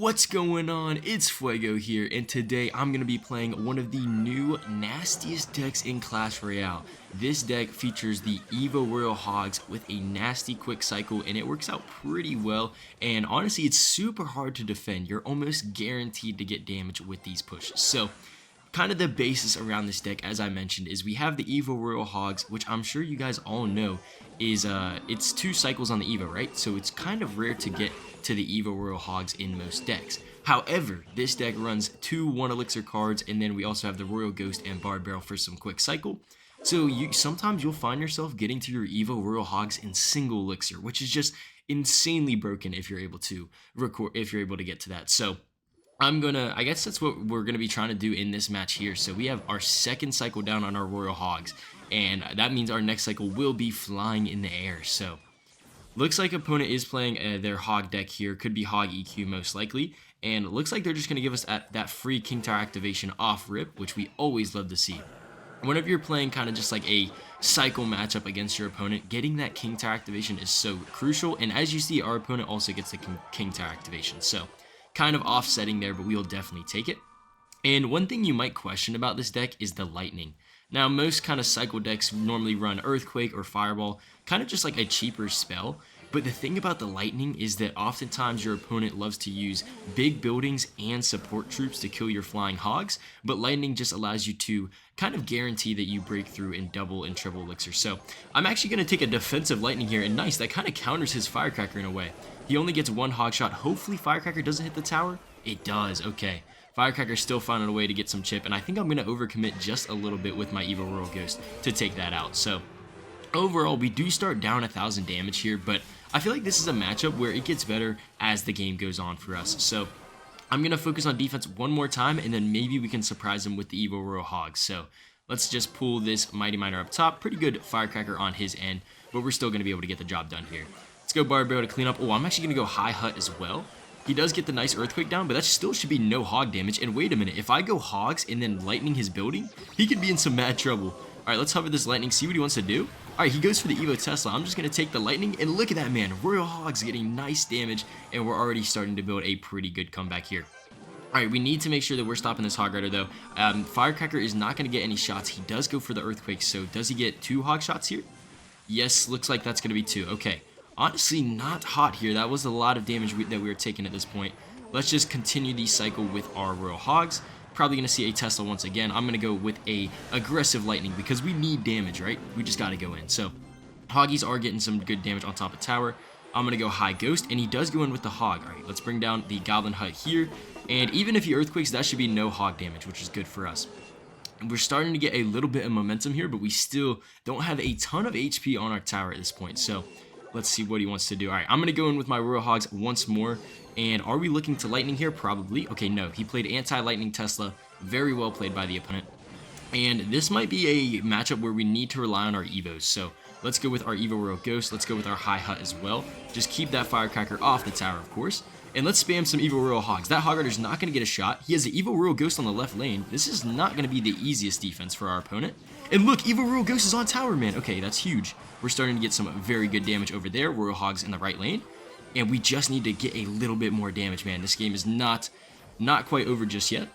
What's going on? It's Fuego here, and today I'm going to be playing one of the new nastiest decks in Clash Royale. This deck features the Evo Royal Hogs with a nasty quick cycle, and it works out pretty well, and honestly it's super hard to defend. You're almost guaranteed to get damage with these pushes. So kind of the basis around this deck, as I mentioned, is we have the Evo Royal Hogs, which I'm sure you guys all know is it's 2 cycles on the Evo, right? So it's kind of rare to get to the Evo Royal Hogs in most decks. However, this deck runs 2 1 elixir cards, and then we also have the Royal Ghost and Bar Barrel for some quick cycle. So sometimes you'll find yourself getting to your Evo Royal Hogs in single elixir, which is just insanely broken if you're able to get to that. So I guess that's what we're gonna be trying to do in this match here. So we have our second cycle down on our Royal Hogs, and that means our next cycle will be flying in the air. So looks like opponent is playing their Hog deck here, could be Hog EQ most likely, and it looks like they're just gonna give us that free King Tower activation off rip, which we always love to see. Whenever you're playing kind of just like a cycle matchup against your opponent, getting that King Tower activation is so crucial, and as you see, our opponent also gets the King Tower activation, so kind of offsetting there, but we'll definitely take it. And one thing you might question about this deck is the lightning. Now, most kind of cycle decks normally run Earthquake or Fireball, kind of just like a cheaper spell, but the thing about the lightning is that oftentimes your opponent loves to use big buildings and support troops to kill your flying hogs, but lightning just allows you to kind of guarantee that you break through in double and triple elixir. So I'm actually going to take a defensive lightning here, and nice, that kind of counters his Firecracker in a way. He only gets 1 hog shot. Hopefully Firecracker doesn't hit the tower. It does. Okay. Firecracker's still finding a way to get some chip, and I think I'm going to overcommit just a little bit with my Evo Royal Ghost to take that out. So overall, we do start down 1,000 damage here, but I feel like this is a matchup where it gets better as the game goes on for us. So I'm going to focus on defense one more time, and then maybe we can surprise him with the Evo Royal Hogs. So let's just pull this Mighty Miner up top. Pretty good Firecracker on his end, but we're still going to be able to get the job done here. Let's go Bar Barrel to clean up. Oh, I'm actually going to go High Hut as well. He does get the nice Earthquake down, but that still should be no hog damage. And wait a minute, if I go hogs and then lightning his building, he could be in some mad trouble. All right, let's hover this lightning, see what he wants to do. All right, he goes for the Evo Tesla. I'm just going to take the lightning, and look at that, man. Royal Hogs getting nice damage, and we're already starting to build a pretty good comeback here. All right, we need to make sure that we're stopping this Hog Rider, though. Firecracker is not going to get any shots. He does go for the Earthquake, so does he get 2 hog shots here? Yes, looks like that's going to be 2. Okay. Honestly, not hot here. That was a lot of damage that we were taking at this point. Let's just continue the cycle with our Royal Hogs. Probably going to see a Tesla once again. I'm going to go with a aggressive lightning because we need damage, right? We just got to go in. So Hoggies are getting some good damage on top of tower. I'm going to go High Ghost, and he does go in with the Hog. All right, let's bring down the Goblin Hut here. And even if he Earthquakes, that should be no Hog damage, which is good for us. And we're starting to get a little bit of momentum here, but we still don't have a ton of HP on our tower at this point. So let's see what he wants to do. All right, I'm going to go in with my Royal Hogs once more. And are we looking to lightning here? Probably. Okay, no. He played anti-lightning Tesla. Very well played by the opponent. And this might be a matchup where we need to rely on our Evos. So let's go with our Evo Royal Ghost. Let's go with our High Hut as well. Just keep that Firecracker off the tower, of course. And let's spam some Evo Royal Hogs. That Hog Rider's not going to get a shot. He has the Evo Royal Ghost on the left lane. This is not going to be the easiest defense for our opponent. And look, Evo Royal Ghost is on tower, man. Okay, that's huge. We're starting to get some very good damage over there. Royal Hogs in the right lane. And we just need to get a little bit more damage, man. This game is not quite over just yet.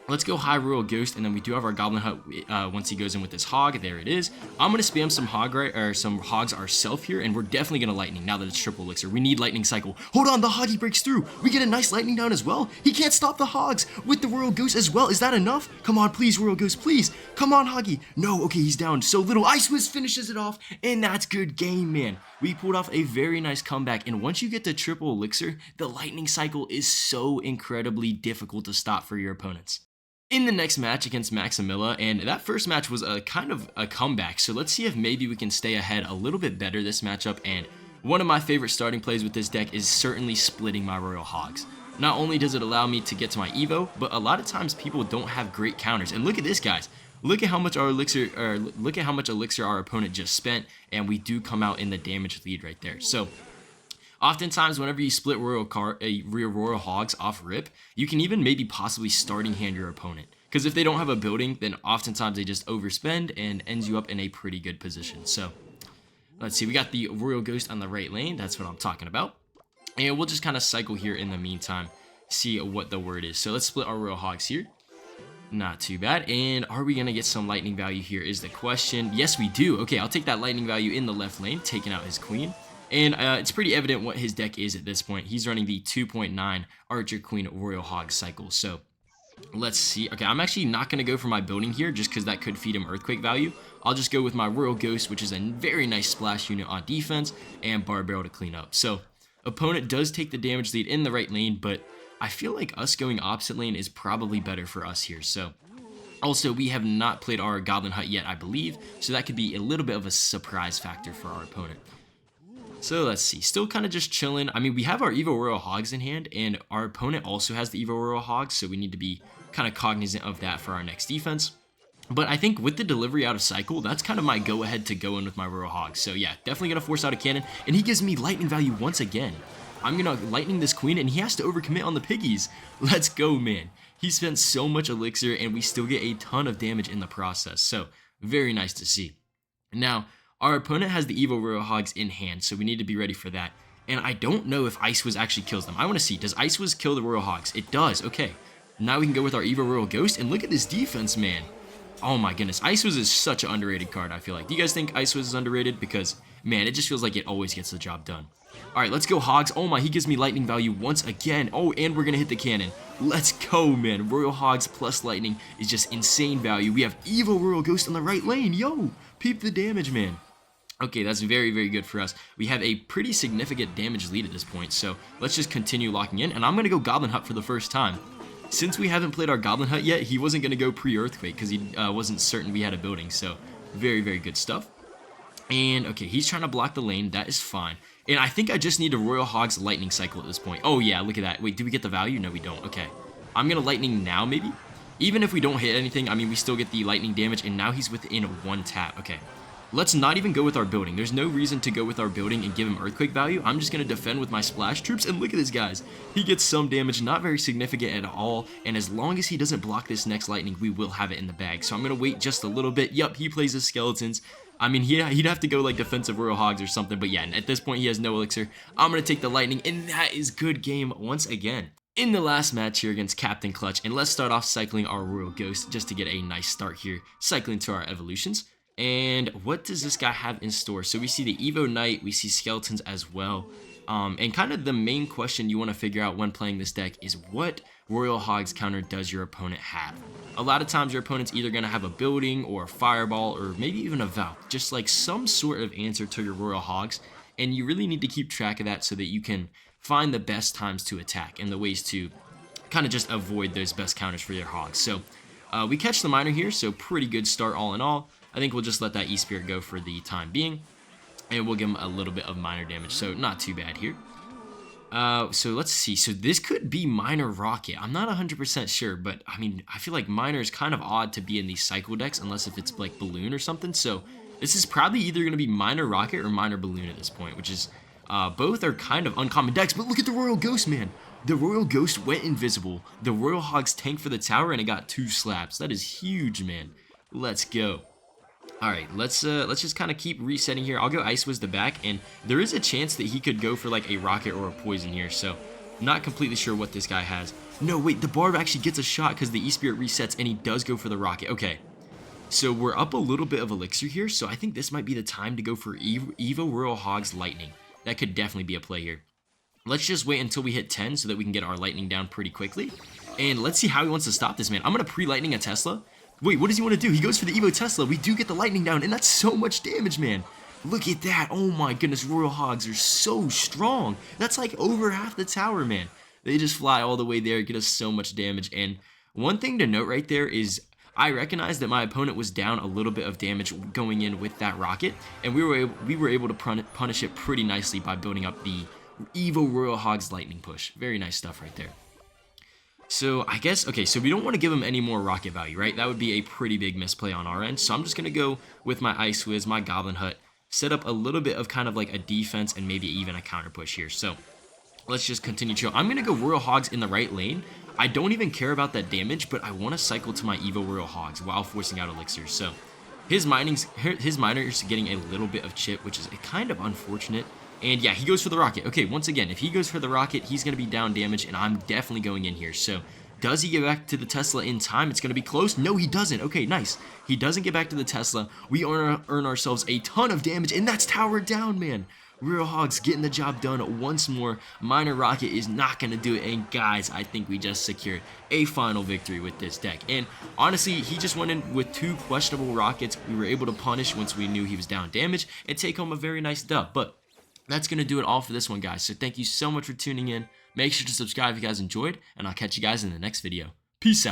Let's go High Royal Ghost, and then we do have our Goblin Hut once he goes in with this Hog. There it is. I'm going to spam some Hogs ourselves here, and we're definitely going to Lightning now that it's triple elixir. We need Lightning Cycle. Hold on, the Hoggy breaks through. We get a nice Lightning down as well. He can't stop the Hogs with the Royal Ghost as well. Is that enough? Come on, please, Royal Ghost, please. Come on, Hoggy. No, okay, he's down so little. Ice Wiz finishes it off, and that's good game, man. We pulled off a very nice comeback, and once you get to triple elixir, the Lightning Cycle is so incredibly difficult to stop for your opponents. In the next match against Maximilla, and that first match was a kind of a comeback, so let's see if maybe we can stay ahead a little bit better this matchup. And one of my favorite starting plays with this deck is certainly splitting my Royal Hogs. Not only does it allow me to get to my Evo, but a lot of times people don't have great counters. And look at this, guys. Look at how much elixir our opponent just spent, and we do come out in the damage lead right there. So oftentimes, whenever you split Royal Hogs off rip, you can even maybe possibly starting hand your opponent. Because if they don't have a building, then oftentimes they just overspend and ends you up in a pretty good position. So let's see, we got the Royal Ghost on the right lane. That's what I'm talking about. And we'll just kind of cycle here in the meantime. see what the word is. So let's split our Royal Hogs here. Not too bad. And are we going to get some lightning value here is the question. Yes, we do. Okay, I'll take that lightning value in the left lane, taking out his queen. And it's pretty evident what his deck is at this point. He's running the 2.9 Archer Queen Royal Hog Cycle. So let's see. Okay, I'm actually not going to go for my building here just because that could feed him Earthquake value. I'll just go with my Royal Ghost, which is a very nice splash unit on defense, and Bar Barrel to clean up. So opponent does take the damage lead in the right lane, but I feel like us going opposite lane is probably better for us here. So also, we have not played our Goblin Hut yet, I believe, so that could be a little bit of a surprise factor for our opponent. So let's see, still kind of just chilling. I mean, we have our Evo Royal Hogs in hand, and our opponent also has the Evo Royal Hogs, so we need to be kind of cognizant of that for our next defense. But I think with the delivery out of Cycle, that's kind of my go-ahead to go in with my Royal Hogs. So yeah, definitely going to force out a cannon, and he gives me lightning value once again. I'm going to lightning this queen, and he has to overcommit on the piggies. Let's go, man. He spent so much elixir, and we still get a ton of damage in the process. So very nice to see. Now, our opponent has the Evo Royal Hogs in hand, so we need to be ready for that. And I don't know if Ice Wiz actually kills them. I want to see, does Ice Wiz kill the Royal Hogs? It does, okay. Now we can go with our Evo Royal Ghost, and look at this defense, man. Oh my goodness, Ice Wiz is such an underrated card, I feel like. Do you guys think Ice Wiz is underrated? Because, man, it just feels like it always gets the job done. Alright, let's go Hogs. Oh my, he gives me lightning value once again. Oh, and we're going to hit the cannon. Let's go, man. Royal Hogs plus lightning is just insane value. We have Evo Royal Ghost on the right lane. Yo, peep the damage, man. Okay, that's very, very good for us. We have a pretty significant damage lead at this point, so let's just continue locking in. And I'm going to go Goblin Hut for the first time. Since we haven't played our Goblin Hut yet, he wasn't going to go pre-Earthquake because he wasn't certain we had a building, so very, very good stuff. And, okay, he's trying to block the lane. That is fine. And I think I just need a Royal Hogs Lightning Cycle at this point. Oh, yeah, look at that. Wait, did we get the value? No, we don't. Okay. I'm going to Lightning now, maybe? Even if we don't hit anything, I mean, we still get the lightning damage, and now he's within one tap. Okay. Let's not even go with our building. There's no reason to go with our building and give him Earthquake value. I'm just going to defend with my splash troops, and look at this, guys. He gets some damage, not very significant at all, and as long as he doesn't block this next lightning, we will have it in the bag. So I'm going to wait just a little bit. Yup, he plays his skeletons. I mean, he'd have to go like defensive Royal Hogs or something, but yeah, at this point, he has no elixir. I'm going to take the lightning, and that is good game once again. In the last match here against Captain Clutch, and let's start off cycling our Royal Ghost just to get a nice start here, cycling to our evolutions. And what does this guy have in store? So we see the Evo Knight, we see skeletons as well. And kind of the main question you want to figure out when playing this deck is what Royal Hogs counter does your opponent have? A lot of times your opponent's either going to have a building or a fireball or maybe even a Valk, just like some sort of answer to your Royal Hogs. And you really need to keep track of that so that you can find the best times to attack and the ways to kind of just avoid those best counters for your Hogs. So we catch the Miner here, so pretty good start all in all. I think we'll just let that E-Spirit go for the time being, and we'll give him a little bit of Miner damage, so not too bad here. So let's see, so this could be Miner Rocket. I'm not 100% sure, but I mean, I feel like Miner is kind of odd to be in these Cycle decks, unless if it's like Balloon or something, so this is probably either going to be Miner Rocket or Miner Balloon at this point, which is, both are kind of uncommon decks, but look at the Royal Ghost, man. The Royal Ghost went invisible, the Royal Hogs tanked for the tower, and it got 2 slaps. That is huge, man. Let's go. Alright, let's just kind of keep resetting here. I'll go Ice Wiz the back, and there is a chance that he could go for like a rocket or a poison here, so not completely sure what this guy has. No, wait, the Barb actually gets a shot because the E-Spirit resets, and he does go for the rocket. Okay, so we're up a little bit of elixir here, so I think this might be the time to go for Evo Royal Hogs Lightning. That could definitely be a play here. Let's just wait until we hit 10 so that we can get our lightning down pretty quickly, and let's see how he wants to stop this, man. I'm going to pre-lightning a Tesla. Wait, what does he want to do? He goes for the Evo Tesla. We do get the lightning down, and that's so much damage, man. Look at that. Oh my goodness, Royal Hogs are so strong. That's like over half the tower, man. They just fly all the way there, get us so much damage. And one thing to note right there is I recognize that my opponent was down a little bit of damage going in with that rocket, and we were able to punish it pretty nicely by building up the Evo Royal Hogs Lightning Push. Very nice stuff right there. So I guess, okay, so we don't want to give him any more rocket value, right? That would be a pretty big misplay on our end. So I'm just going to go with my Ice Wiz, my Goblin Hut, set up a little bit of kind of like a defense and maybe even a counter push here. So let's just continue chill. I'm going to go Royal Hogs in the right lane. I don't even care about that damage, but I want to cycle to my Evo Royal Hogs while forcing out elixirs. So his Miner is getting a little bit of chip, which is kind of unfortunate. And yeah, he goes for the rocket. Okay, once again, if he goes for the rocket, he's going to be down damage, and I'm definitely going in here. So does he get back to the Tesla in time? It's going to be close. No, he doesn't. Okay, nice. He doesn't get back to the Tesla. We earn ourselves a ton of damage, and that's towered down, man. RHogs getting the job done once more. Minor Rocket is not going to do it. And guys, I think we just secured a final victory with this deck. And honestly, he just went in with 2 questionable rockets. We were able to punish once we knew he was down damage and take home a very nice dub. But that's going to do it all for this one, guys. So thank you so much for tuning in. Make sure to subscribe if you guys enjoyed, and I'll catch you guys in the next video. Peace out.